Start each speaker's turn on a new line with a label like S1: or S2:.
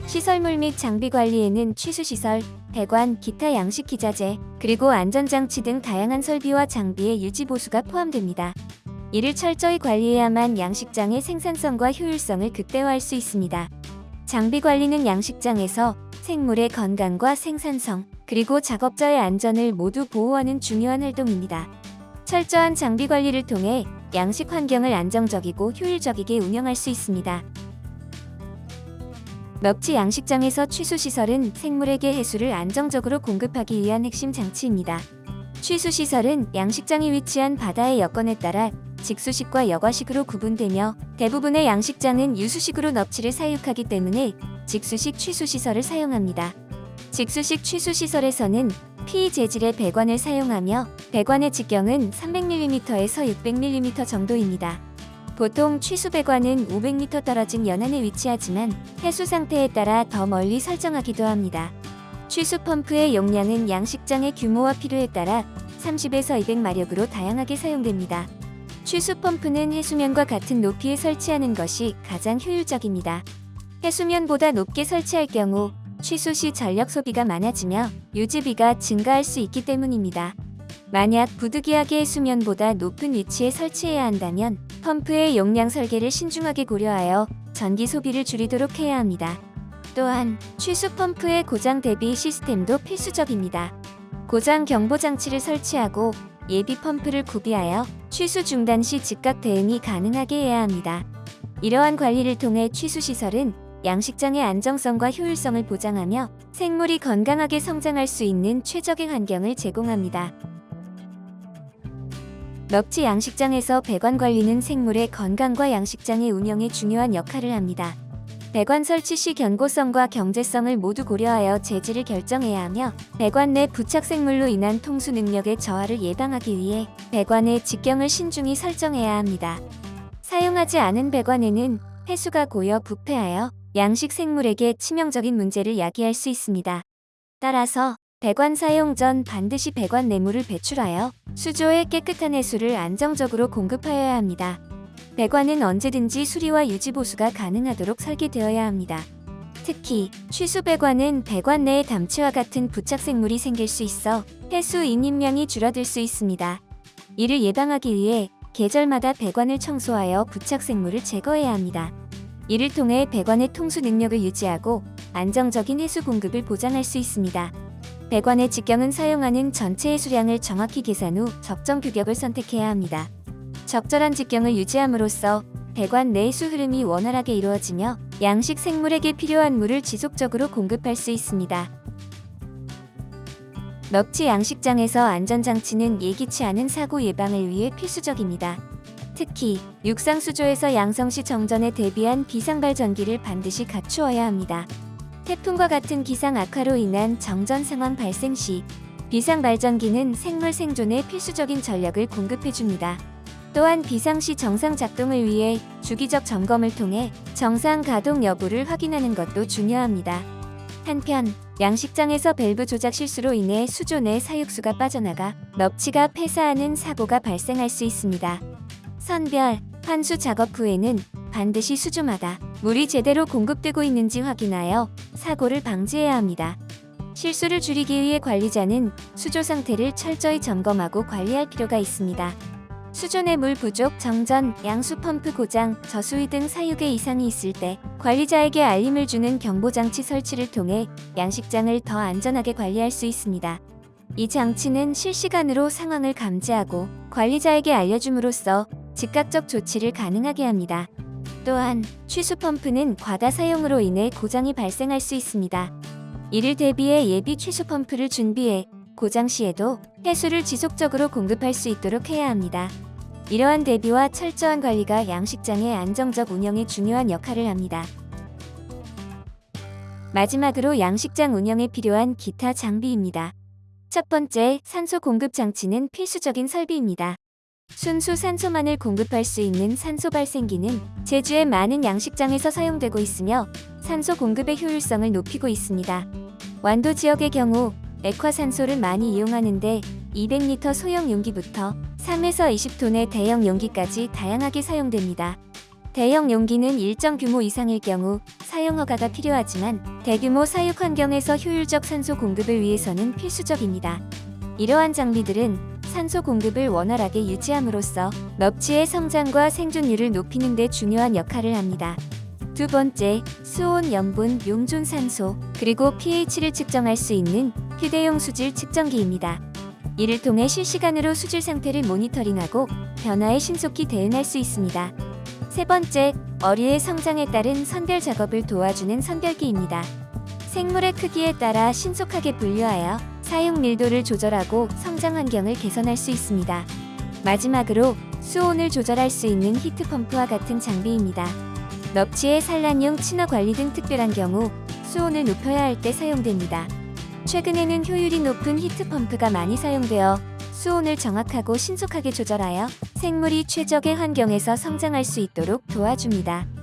S1: 시설물 및 장비 관리에는 취수시설, 배관, 기타 양식기자재, 그리고 안전장치 등 다양한 설비와 장비의 유지보수가 포함됩니다. 이를 철저히 관리해야만 양식장의 생산성과 효율성을 극대화할 수 있습니다. 장비 관리는 양식장에서 생물의 건강과 생산성, 그리고 작업자의 안전을 모두 보호하는 중요한 활동입니다. 철저한 장비 관리를 통해 양식 환경을 안정적이고 효율적이게 운영할 수 있습니다. 넙치 양식장에서 취수시설은 생물에게 해수를 안정적으로 공급하기 위한 핵심 장치입니다. 취수시설은 양식장이 위치한 바다의 여건에 따라 직수식과 여과식으로 구분되며 대부분의 양식장은 유수식으로 넙치를 사육하기 때문에 직수식 취수시설을 사용합니다. 직수식 취수시설에서는 PE 재질의 배관을 사용하며 배관의 직경은 300mm에서 600mm 정도입니다. 보통 취수배관은 500m 떨어진 연안에 위치하지만 해수 상태에 따라 더 멀리 설정하기도 합니다. 취수 펌프의 용량은 양식장의 규모와 필요에 따라 30에서 200마력으로 다양하게 사용됩니다. 취수 펌프는 해수면과 같은 높이에 설치하는 것이 가장 효율적입니다. 해수면보다 높게 설치할 경우 취수 시 전력 소비가 많아지며 유지비가 증가할 수 있기 때문입니다. 만약 부득이하게 해수면보다 높은 위치에 설치해야 한다면 펌프의 용량 설계를 신중하게 고려하여 전기 소비를 줄이도록 해야 합니다. 또한 취수 펌프의 고장 대비 시스템도 필수적입니다. 고장 경보 장치를 설치하고 예비 펌프를 구비하여 취수 중단 시 즉각 대응이 가능하게 해야 합니다. 이러한 관리를 통해 취수시설은 양식장의 안정성과 효율성을 보장하며 생물이 건강하게 성장할 수 있는 최적의 환경을 제공합니다. 넙치 양식장에서 배관 관리는 생물의 건강과 양식장의 운영에 중요한 역할을 합니다. 배관 설치 시 견고성과 경제성을 모두 고려하여 재질을 결정해야 하며 배관 내 부착 생물로 인한 통수 능력의 저하를 예방하기 위해 배관의 직경을 신중히 설정해야 합니다. 사용하지 않은 배관에는 해수가 고여 부패하여 양식 생물에게 치명적인 문제를 야기할 수 있습니다. 따라서 배관 사용 전 반드시 배관 내물을 배출하여 수조에 깨끗한 해수를 안정적으로 공급하여야 합니다. 배관은 언제든지 수리와 유지 보수가 가능하도록 설계되어야 합니다. 특히 취수 배관은 배관 내에 담치와 같은 부착 생물이 생길 수 있어 해수 인입량이 줄어들 수 있습니다. 이를 예방하기 위해 계절마다 배관을 청소하여 부착 생물을 제거해야 합니다. 이를 통해 배관의 통수 능력을 유지하고 안정적인 해수 공급을 보장할 수 있습니다. 배관의 직경은 사용하는 전체 해수량을 정확히 계산 후 적정 규격을 선택해야 합니다. 적절한 직경을 유지함으로써 배관 내 수 흐름이 원활하게 이루어지며 양식 생물에게 필요한 물을 지속적으로 공급할 수 있습니다. 넙치 양식장에서 안전장치는 예기치 않은 사고 예방을 위해 필수적입니다. 특히 육상 수조에서 양성 시 정전에 대비한 비상발전기를 반드시 갖추어야 합니다. 태풍과 같은 기상 악화로 인한 정전 상황 발생 시 비상발전기는 생물 생존에 필수적인 전력을 공급해줍니다. 또한 비상시 정상 작동을 위해 주기적 점검을 통해 정상 가동 여부를 확인하는 것도 중요합니다. 한편 양식장에서 밸브 조작 실수로 인해 수조 내 사육수가 빠져나가 넙치가 폐사하는 사고가 발생할 수 있습니다. 선별, 환수 작업 후에는 반드시 수조마다 물이 제대로 공급되고 있는지 확인하여 사고를 방지해야 합니다. 실수를 줄이기 위해 관리자는 수조 상태를 철저히 점검하고 관리할 필요가 있습니다. 수조 내 물 부족, 정전, 양수 펌프 고장, 저수위 등 사육에 이상이 있을 때 관리자에게 알림을 주는 경보장치 설치를 통해 양식장을 더 안전하게 관리할 수 있습니다. 이 장치는 실시간으로 상황을 감지하고 관리자에게 알려줌으로써 즉각적 조치를 가능하게 합니다. 또한 취수 펌프는 과다 사용으로 인해 고장이 발생할 수 있습니다. 이를 대비해 예비 취수 펌프를 준비해 고장 시에도 해수를 지속적으로 공급할 수 있도록 해야 합니다. 이러한 대비와 철저한 관리가 양식장의 안정적 운영에 중요한 역할을 합니다. 마지막으로 양식장 운영에 필요한 기타 장비입니다. 첫 번째, 산소 공급 장치는 필수적인 설비입니다. 순수 산소만을 공급할 수 있는 산소 발생기는 제주의 많은 양식장에서 사용되고 있으며 산소 공급의 효율성을 높이고 있습니다. 완도 지역의 경우 액화산소를 많이 이용하는데 200리터 소형 용기부터 3에서 20톤의 대형 용기까지 다양하게 사용됩니다. 대형 용기는 일정 규모 이상일 경우 사용 허가가 필요하지만 대규모 사육 환경에서 효율적 산소 공급을 위해서는 필수적입니다. 이러한 장비들은 산소 공급을 원활하게 유지함으로써 넙치의 성장과 생존율을 높이는 데 중요한 역할을 합니다. 두 번째, 수온, 염분, 용존 산소, 그리고 pH를 측정할 수 있는 휴대용 수질 측정기입니다. 이를 통해 실시간으로 수질 상태를 모니터링하고 변화에 신속히 대응할 수 있습니다. 세 번째, 어류의 성장에 따른 선별 작업을 도와주는 선별기입니다. 생물의 크기에 따라 신속하게 분류하여 사육 밀도를 조절하고 성장 환경을 개선할 수 있습니다. 마지막으로 수온을 조절할 수 있는 히트펌프와 같은 장비입니다. 넙치의 산란용 친화 관리 등 특별한 경우 수온을 높여야 할 때 사용됩니다. 최근에는 효율이 높은 히트펌프가 많이 사용되어 수온을 정확하고 신속하게 조절하여 생물이 최적의 환경에서 성장할 수 있도록 도와줍니다.